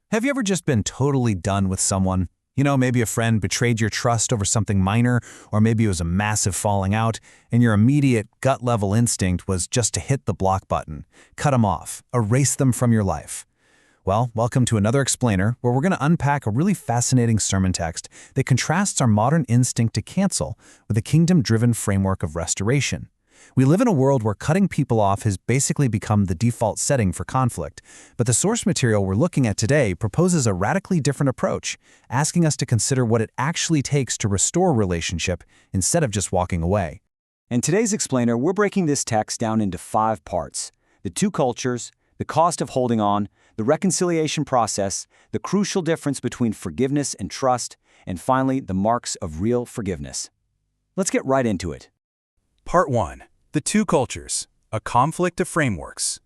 Have you ever just been totally done with someone? Maybe a friend betrayed your trust over something minor, or maybe it was a massive falling out, and your immediate gut-level instinct was just to hit the block button, cut them off, erase them from your life. Well, welcome to another explainer, where we're going to unpack a really fascinating sermon text that contrasts our modern instinct to cancel with a kingdom-driven framework of restoration. We live in a world where cutting people off has basically become the default setting for conflict, but the source material we're looking at today proposes a radically different approach, asking us to consider what it actually takes to restore relationship instead of just walking away. In today's explainer, we're breaking this text down into 5 parts: the 2 cultures, the cost of holding on, the reconciliation process, the crucial difference between forgiveness and trust, and finally, the marks of real forgiveness. Let's get right into it. Part 1. The 2 cultures, a conflict of frameworks.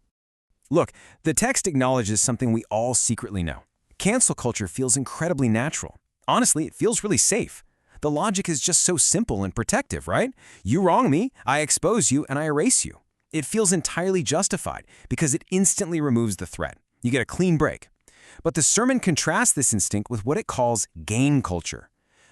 Look, the text acknowledges something we all secretly know. Cancel culture feels incredibly natural. Honestly, it feels really safe. The logic is just so simple and protective, right? You wrong me, I expose you, and I erase you. It feels entirely justified because it instantly removes the threat. You get a clean break. But the sermon contrasts this instinct with what it calls gain culture.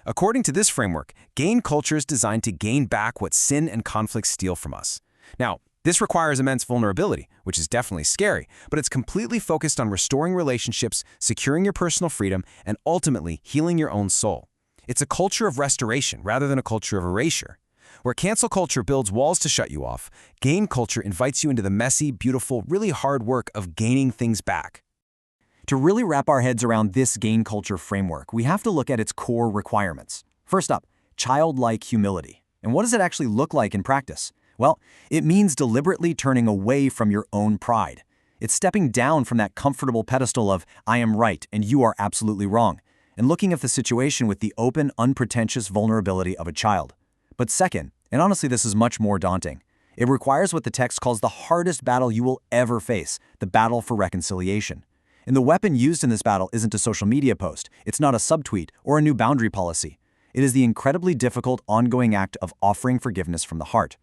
According to this framework, gain culture is designed to gain back what sin and conflict steal from us. Now, this requires immense vulnerability, which is definitely scary, but it's completely focused on restoring relationships, securing your personal freedom, and ultimately healing your own soul. It's a culture of restoration rather than a culture of erasure. Where cancel culture builds walls to shut you off, gain culture invites you into the messy, beautiful, really hard work of gaining things back. To really wrap our heads around this gain culture framework, we have to look at its core requirements. First up, childlike humility. And what does it actually look like in practice? Well, it means deliberately turning away from your own pride. It's stepping down from that comfortable pedestal of, I am right and you are absolutely wrong, and looking at the situation with the open, unpretentious vulnerability of a child. But second, and honestly this is much more daunting, it requires what the text calls the hardest battle you will ever face, the battle for reconciliation. And the weapon used in this battle isn't a social media post, it's not a subtweet or a new boundary policy. It is the incredibly difficult ongoing act of offering forgiveness from the heart.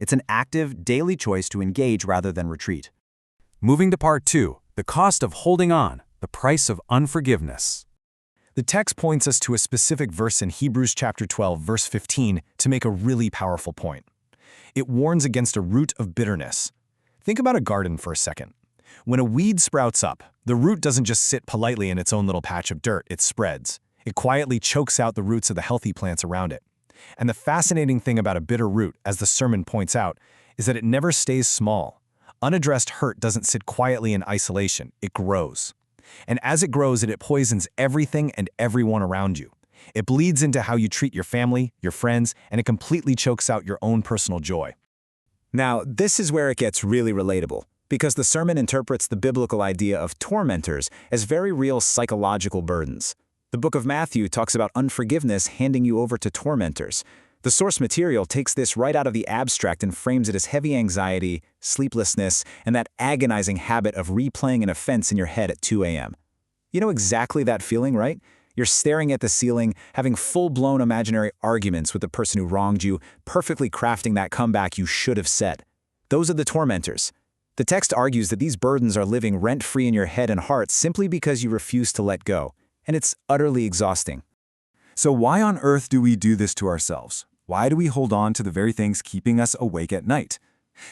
It's an active, daily choice to engage rather than retreat. Moving to Part 2, the cost of holding on, the price of unforgiveness. The text points us to a specific verse in Hebrews chapter 12, verse 15 to make a really powerful point. It warns against a root of bitterness. Think about a garden for a second. When a weed sprouts up, the root doesn't just sit politely in its own little patch of dirt, it spreads. It quietly chokes out the roots of the healthy plants around it. And the fascinating thing about a bitter root, as the sermon points out, is that it never stays small. Unaddressed hurt doesn't sit quietly in isolation, it grows. And as it grows, it poisons everything and everyone around you. It bleeds into how you treat your family, your friends, and it completely chokes out your own personal joy. Now, this is where it gets really relatable, because the sermon interprets the biblical idea of tormentors as very real psychological burdens. The book of Matthew talks about unforgiveness handing you over to tormentors. The source material takes this right out of the abstract and frames it as heavy anxiety, sleeplessness, and that agonizing habit of replaying an offense in your head at 2 a.m. You know exactly that feeling, right? You're staring at the ceiling, having full-blown imaginary arguments with the person who wronged you, perfectly crafting that comeback you should have said. Those are the tormentors. The text argues that these burdens are living rent-free in your head and heart simply because you refuse to let go, and it's utterly exhausting. So why on earth do we do this to ourselves? Why do we hold on to the very things keeping us awake at night?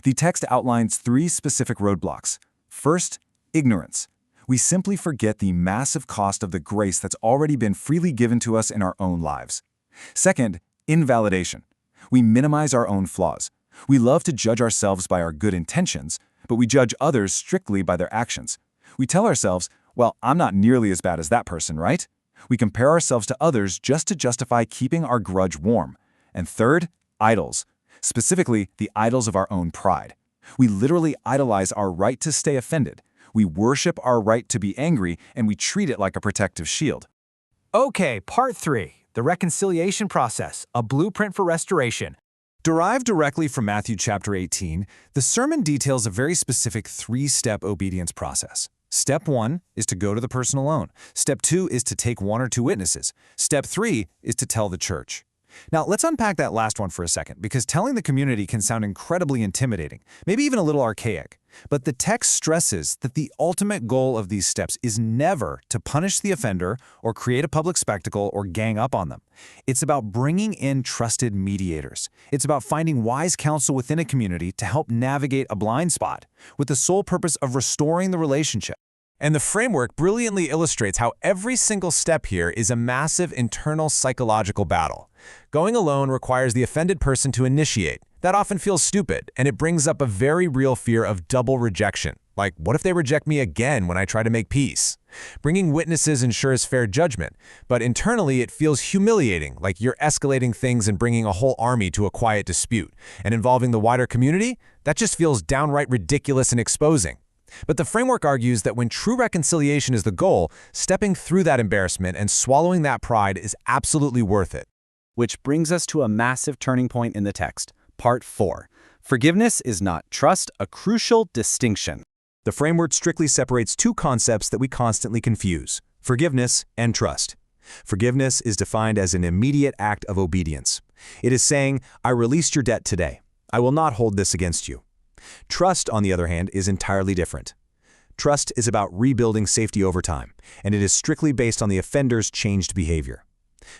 The text outlines 3 specific roadblocks. First, ignorance. We simply forget the massive cost of the grace that's already been freely given to us in our own lives. Second, invalidation. We minimize our own flaws. We love to judge ourselves by our good intentions, but we judge others strictly by their actions. We tell ourselves, well, I'm not nearly as bad as that person, right? We compare ourselves to others just to justify keeping our grudge warm. And third, idols. Specifically, the idols of our own pride. We literally idolize our right to stay offended. We worship our right to be angry, and we treat it like a protective shield. Okay, Part 3, the reconciliation process, a blueprint for restoration. Derived directly from Matthew chapter 18, the sermon details a very specific 3-step obedience process. Step 1 is to go to the person alone. Step 2 is to take 1 or 2 witnesses. Step 3 is to tell the church. Now, let's unpack that last one for a second, because telling the community can sound incredibly intimidating, maybe even a little archaic. But the text stresses that the ultimate goal of these steps is never to punish the offender or create a public spectacle or gang up on them. It's about bringing in trusted mediators. It's about finding wise counsel within a community to help navigate a blind spot, with the sole purpose of restoring the relationship. And the framework brilliantly illustrates how every single step here is a massive internal psychological battle. Going alone requires the offended person to initiate. That often feels stupid, and it brings up a very real fear of double rejection. Like, what if they reject me again when I try to make peace? Bringing witnesses ensures fair judgment, but internally it feels humiliating, like you're escalating things and bringing a whole army to a quiet dispute. And involving the wider community? That just feels downright ridiculous and exposing. But the framework argues that when true reconciliation is the goal, stepping through that embarrassment and swallowing that pride is absolutely worth it. Which brings us to a massive turning point in the text. Part 4. Forgiveness is not trust, a crucial distinction. The framework strictly separates two concepts that we constantly confuse: forgiveness and trust. Forgiveness is defined as an immediate act of obedience. It is saying, I released your debt today. I will not hold this against you. Trust, on the other hand, is entirely different. Trust is about rebuilding safety over time, and it is strictly based on the offender's changed behavior.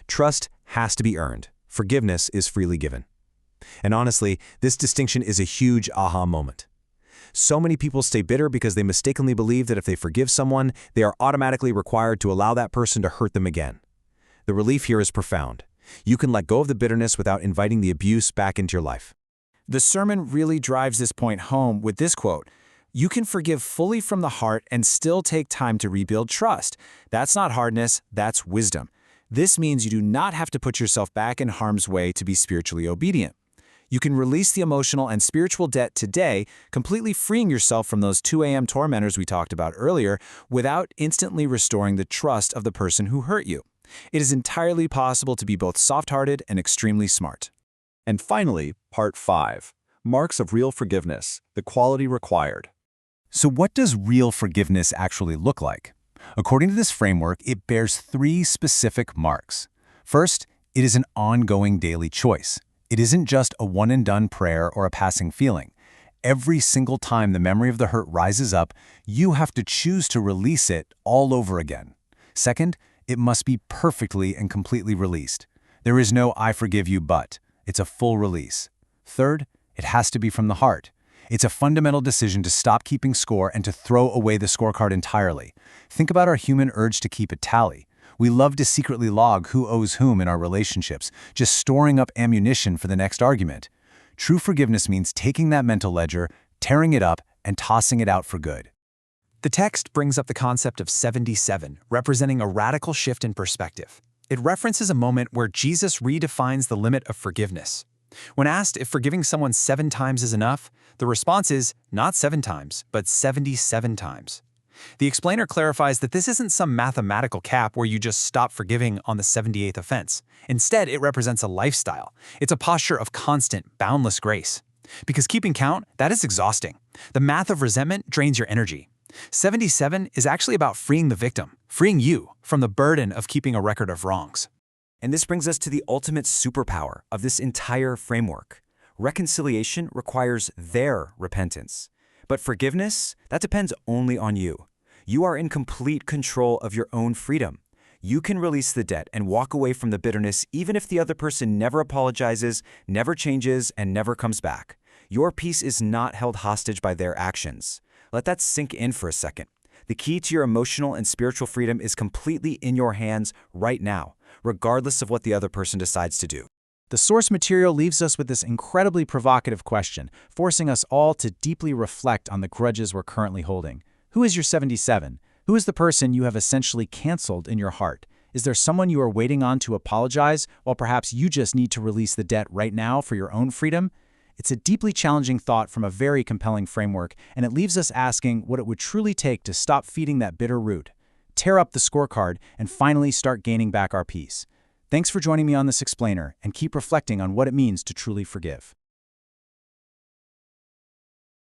Trust has to be earned. Forgiveness is freely given. And honestly, this distinction is a huge aha moment. So many people stay bitter because they mistakenly believe that if they forgive someone, they are automatically required to allow that person to hurt them again. The relief here is profound. You can let go of the bitterness without inviting the abuse back into your life. The sermon really drives this point home with this quote: "You can forgive fully from the heart and still take time to rebuild trust. That's not hardness, that's wisdom. This means you do not have to put yourself back in harm's way to be spiritually obedient. You can release the emotional and spiritual debt today, completely freeing yourself from those 2 a.m. tormentors we talked about earlier, without instantly restoring the trust of the person who hurt you. It is entirely possible to be both soft-hearted and extremely smart." And finally, Part 5. Marks of real forgiveness, the quality required. So what does real forgiveness actually look like? According to this framework, it bears 3 specific marks. First, it is an ongoing daily choice. It isn't just a one-and-done prayer or a passing feeling. Every single time the memory of the hurt rises up, you have to choose to release it all over again. Second, it must be perfectly and completely released. There is no "I forgive you, but." It's a full release. Third, it has to be from the heart. It's a fundamental decision to stop keeping score and to throw away the scorecard entirely. Think about our human urge to keep a tally. We love to secretly log who owes whom in our relationships, just storing up ammunition for the next argument. True forgiveness means taking that mental ledger, tearing it up, and tossing it out for good. The text brings up the concept of 77, representing a radical shift in perspective. It references a moment where Jesus redefines the limit of forgiveness. When asked if forgiving someone 7 times is enough, the response is not 7 times, but 77 times. The explainer clarifies that this isn't some mathematical cap where you just stop forgiving on the 78th offense. Instead, it represents a lifestyle. It's a posture of constant, boundless grace. Because keeping count, that is exhausting. The math of resentment drains your energy. 77 is actually about freeing the victim, freeing you from the burden of keeping a record of wrongs. And this brings us to the ultimate superpower of this entire framework. Reconciliation requires their repentance. But forgiveness, that depends only on you. You are in complete control of your own freedom. You can release the debt and walk away from the bitterness even if the other person never apologizes, never changes, and never comes back. Your peace is not held hostage by their actions. Let that sink in for a second. The key to your emotional and spiritual freedom is completely in your hands right now, regardless of what the other person decides to do. The source material leaves us with this incredibly provocative question, forcing us all to deeply reflect on the grudges we're currently holding. Who is your 77? Who is the person you have essentially canceled in your heart? Is there someone you are waiting on to apologize, while perhaps you just need to release the debt right now for your own freedom? It's a deeply challenging thought from a very compelling framework, and it leaves us asking what it would truly take to stop feeding that bitter root, tear up the scorecard, and finally start gaining back our peace. Thanks for joining me on this explainer, and keep reflecting on what it means to truly forgive.